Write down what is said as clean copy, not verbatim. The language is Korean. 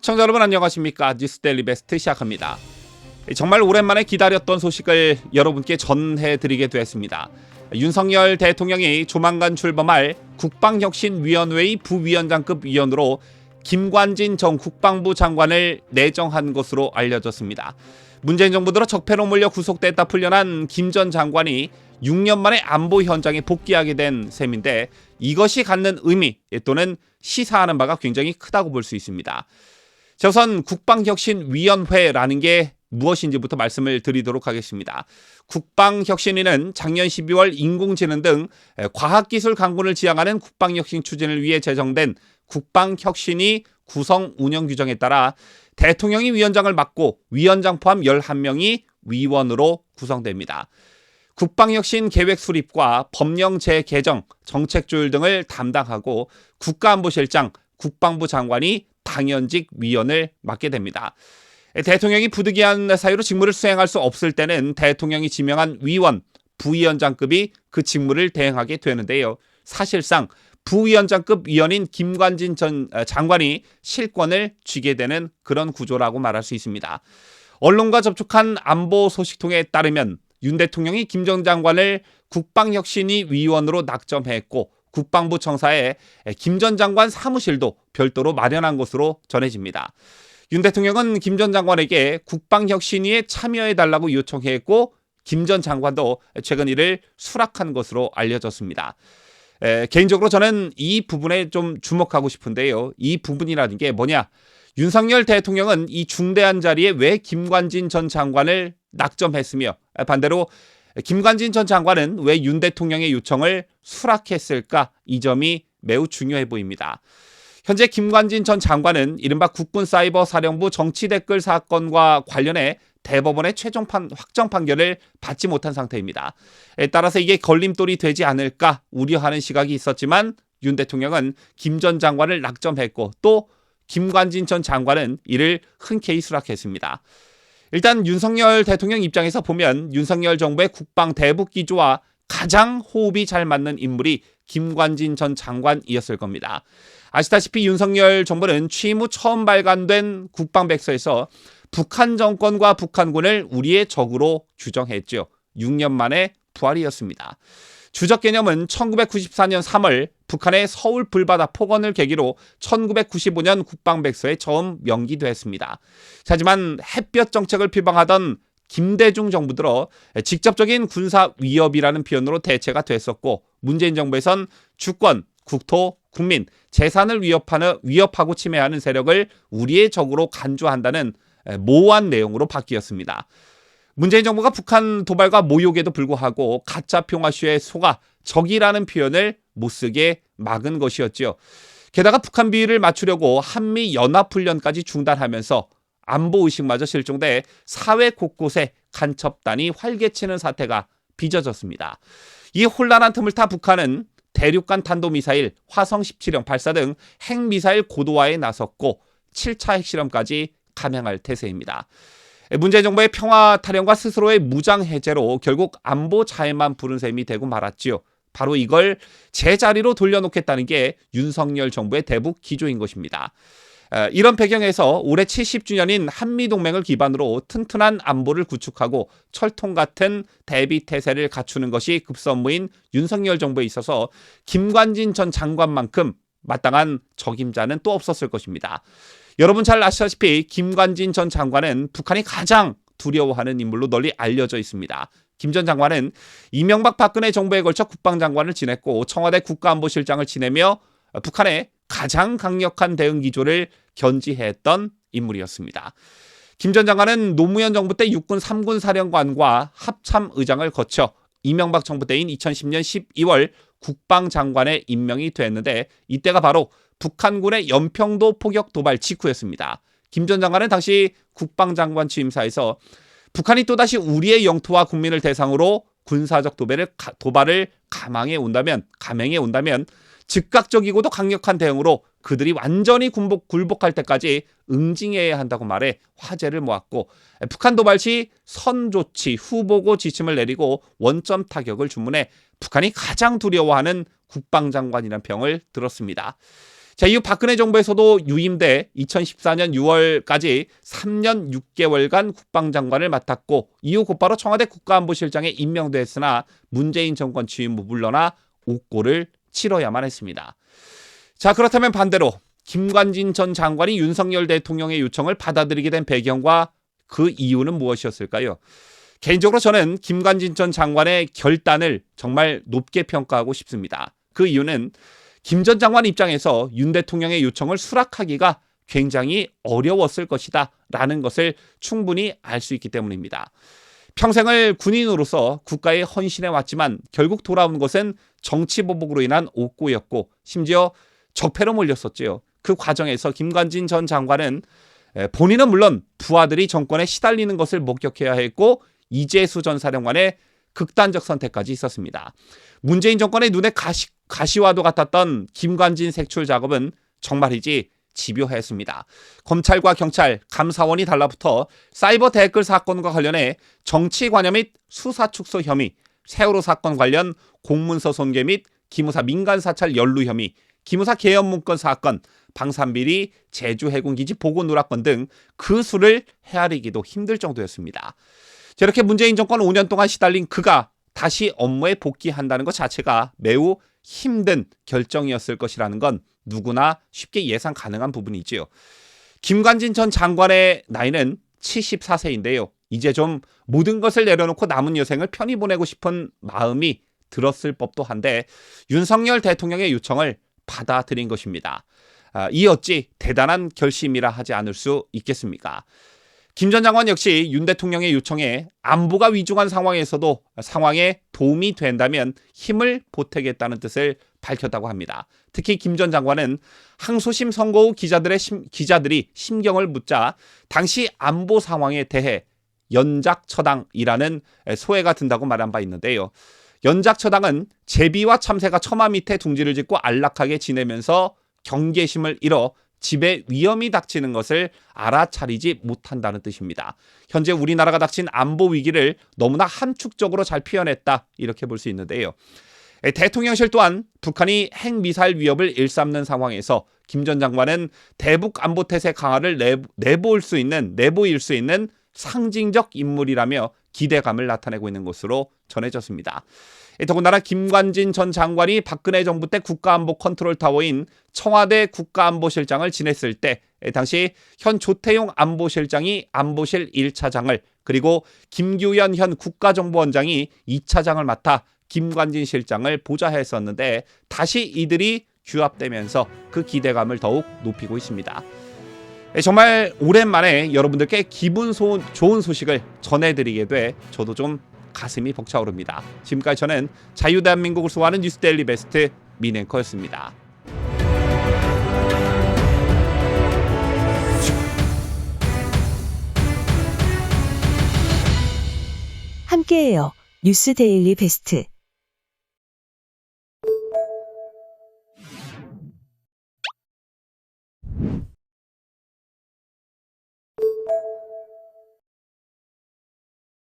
시청자 여러분 안녕하십니까? 뉴스데일리 베스트 시작합니다. 정말 오랜만에 기다렸던 소식을 여러분께 전해드리게 되었습니다. 윤석열 대통령이 조만간 출범할 국방혁신위원회의 부위원장급 위원으로 김관진 전 국방부 장관을 내정한 것으로 알려졌습니다. 문재인 정부 들어 적폐로 몰려 구속됐다 풀려난 김 전 장관이 6년 만에 안보 현장에 복귀하게 된 셈인데 이것이 갖는 의미 또는 시사하는 바가 굉장히 크다고 볼 수 있습니다. 우선 국방혁신위원회라는 게 무엇인지부터 말씀을 드리도록 하겠습니다. 국방혁신위는 작년 12월 인공지능 등 과학기술 강군을 지향하는 국방혁신 추진을 위해 제정된 국방혁신위 구성 운영 규정에 따라 대통령이 위원장을 맡고 위원장 포함 11명이 위원으로 구성됩니다. 국방혁신 계획 수립과 법령 재개정, 정책 조율 등을 담당하고 국가안보실장, 국방부 장관이 당연직 위원을 맡게 됩니다. 대통령이 부득이한 사유로 직무를 수행할 수 없을 때는 대통령이 지명한 위원, 부위원장급이 그 직무를 대행하게 되는데요. 사실상 부위원장급 위원인 김관진 전 장관이 실권을 쥐게 되는 그런 구조라고 말할 수 있습니다. 언론과 접촉한 안보 소식통에 따르면 윤 대통령이 김 전 장관을 국방혁신위 위원으로 낙점했고 국방부 청사에 김 전 장관 사무실도 별도로 마련한 것으로 전해집니다. 윤 대통령은 김 전 장관에게 국방혁신위에 참여해달라고 요청했고 김 전 장관도 최근 이를 수락한 것으로 알려졌습니다. 개인적으로 저는 이 부분에 좀 주목하고 싶은데요. 이 부분이라는 게 뭐냐? 윤석열 대통령은 이 중대한 자리에 왜 김관진 전 장관을 낙점했으며 반대로 김관진 전 장관은 왜 윤 대통령의 요청을 수락했을까? 이 점이 매우 중요해 보입니다. 현재 김관진 전 장관은 이른바 국군사이버사령부 정치댓글 사건과 관련해 대법원의 최종 확정 판결을 받지 못한 상태입니다. 따라서 이게 걸림돌이 되지 않을까 우려하는 시각이 있었지만 윤 대통령은 김 전 장관을 낙점했고 또 김관진 전 장관은 이를 흔쾌히 수락했습니다. 일단 윤석열 대통령 입장에서 보면 윤석열 정부의 국방 대북 기조와 가장 호흡이 잘 맞는 인물이 김관진 전 장관이었을 겁니다. 아시다시피 윤석열 정부는 취임 후 처음 발간된 국방백서에서 북한 정권과 북한군을 우리의 적으로 규정했죠. 6년 만에 부활이었습니다. 주적 개념은 1994년 3월 북한의 서울 불바다 폭언을 계기로 1995년 국방백서에 처음 명기됐습니다. 하지만 햇볕 정책을 표방하던 김대중 정부 들어 직접적인 군사 위협이라는 표현으로 대체가 됐었고 문재인 정부에선 주권, 국토, 국민, 재산을 위협하고 침해하는 세력을 우리의 적으로 간주한다는 모호한 내용으로 바뀌었습니다. 문재인 정부가 북한 도발과 모욕에도 불구하고 가짜 평화쇼에 속아 적이라는 표현을 못 쓰게 막은 것이었죠. 게다가 북한 비위를 맞추려고 한미 연합훈련까지 중단하면서 안보의식마저 실종돼 사회 곳곳에 간첩단이 활개치는 사태가 빚어졌습니다. 이 혼란한 틈을 타 북한은 대륙간 탄도미사일 화성 17형 발사 등 핵미사일 고도화에 나섰고 7차 핵실험까지 감행할 태세입니다. 문재인 정부의 평화 타령과 스스로의 무장 해제로 결국 안보 자해만 부른 셈이 되고 말았지요. 바로 이걸 제자리로 돌려놓겠다는 게 윤석열 정부의 대북 기조인 것입니다. 이런 배경에서 올해 70주년인 한미동맹을 기반으로 튼튼한 안보를 구축하고 철통 같은 대비 태세를 갖추는 것이 급선무인 윤석열 정부에 있어서 김관진 전 장관만큼 마땅한 적임자는 또 없었을 것입니다. 여러분 잘 아시다시피 김관진 전 장관은 북한이 가장 두려워하는 인물로 널리 알려져 있습니다. 김 전 장관은 이명박 박근혜 정부에 걸쳐 국방장관을 지냈고 청와대 국가안보실장을 지내며 북한의 가장 강력한 대응 기조를 견지했던 인물이었습니다. 김 전 장관은 노무현 정부 때 육군 3군 사령관과 합참의장을 거쳐 이명박 정부 때인 2010년 12월 국방장관에 임명이 됐는데 이때가 바로 북한군의 연평도 포격 도발 직후였습니다. 김 전 장관은 당시 국방장관 취임사에서 북한이 또다시 우리의 영토와 국민을 대상으로 군사적 도발을 감행해 온다면 즉각적이고도 강력한 대응으로 그들이 완전히 굴복할 때까지 응징해야 한다고 말해 화제를 모았고 북한 도발 시 선조치, 후보고 지침을 내리고 원점 타격을 주문해 북한이 가장 두려워하는 국방장관이라는 평을 들었습니다. 자, 이후 박근혜 정부에서도 유임돼 2014년 6월까지 3년 6개월간 국방장관을 맡았고 이후 곧바로 청와대 국가안보실장에 임명됐으나 문재인 정권 취임 후 물러나 옥고를 치러야만 했습니다. 자, 그렇다면 반대로 김관진 전 장관이 윤석열 대통령의 요청을 받아들이게 된 배경과 그 이유는 무엇이었을까요? 개인적으로 저는 김관진 전 장관의 결단을 정말 높게 평가하고 싶습니다. 그 이유는 김 전 장관 입장에서 윤 대통령의 요청을 수락하기가 굉장히 어려웠을 것이다 라는 것을 충분히 알 수 있기 때문입니다. 평생을 군인으로서 국가에 헌신해왔지만 결국 돌아온 것은 정치보복으로 인한 옥고였고 심지어 적폐로 몰렸었지요. 그 과정에서 김관진 전 장관은 본인은 물론 부하들이 정권에 시달리는 것을 목격해야 했고 이재수 전 사령관의 극단적 선택까지 있었습니다. 문재인 정권의 눈에 가시와도 같았던 김관진 색출 작업은 정말이지 집요했습니다. 검찰과 경찰, 감사원이 달라붙어 사이버 댓글 사건과 관련해 정치 관여 및 수사 축소 혐의, 세월호 사건 관련 공문서 손괴 및 기무사 민간 사찰 연루 혐의, 기무사 개헌 문건 사건, 방산비리, 제주 해군기지 보고 누락건 등 그 수를 헤아리기도 힘들 정도였습니다. 저렇게 문재인 정권 5년 동안 시달린 그가 다시 업무에 복귀한다는 것 자체가 매우 힘든 결정이었을 것이라는 건 누구나 쉽게 예상 가능한 부분이지요. 김관진 전 장관의 나이는 74세인데요. 이제 좀 모든 것을 내려놓고 남은 여생을 편히 보내고 싶은 마음이 들었을 법도 한데 윤석열 대통령의 요청을 받아들인 것입니다. 이 어찌 대단한 결심이라 하지 않을 수 있겠습니까? 김 전 장관 역시 윤 대통령의 요청에 안보가 위중한 상황에서도 상황에 도움이 된다면 힘을 보태겠다는 뜻을 밝혔다고 합니다. 특히 김 전 장관은 항소심 선고 후 기자들이 심경을 묻자 당시 안보 상황에 대해 연작처당이라는 소회가 든다고 말한 바 있는데요. 연작처당은 제비와 참새가 처마 밑에 둥지를 짓고 안락하게 지내면서 경계심을 잃어 집에 위험이 닥치는 것을 알아차리지 못한다는 뜻입니다. 현재 우리나라가 닥친 안보 위기를 너무나 함축적으로 잘 표현했다 이렇게 볼 수 있는데요. 대통령실 또한 북한이 핵미사일 위협을 일삼는 상황에서 김 전 장관은 대북 안보 태세 강화를 내보일 수 있는 상징적 인물이라며 기대감을 나타내고 있는 것으로 전해졌습니다. 더군다나 김관진 전 장관이 박근혜 정부 때 국가안보 컨트롤타워인 청와대 국가안보실장을 지냈을 때 당시 현 조태용 안보실장이 안보실 1차장을 그리고 김규현 현 국가정보원장이 2차장을 맡아 김관진 실장을 보좌했었는데 다시 이들이 규합되면서 그 기대감을 더욱 높이고 있습니다. 정말 오랜만에 여러분들께 기분 좋은 소식을 전해드리게 돼 저도 좀 가슴이 벅차오릅니다. 지금까지 저는 자유대한민국을 소화하는 뉴스데일리 베스트 민앵커였습니다. 함께해요. 뉴스데일리 베스트.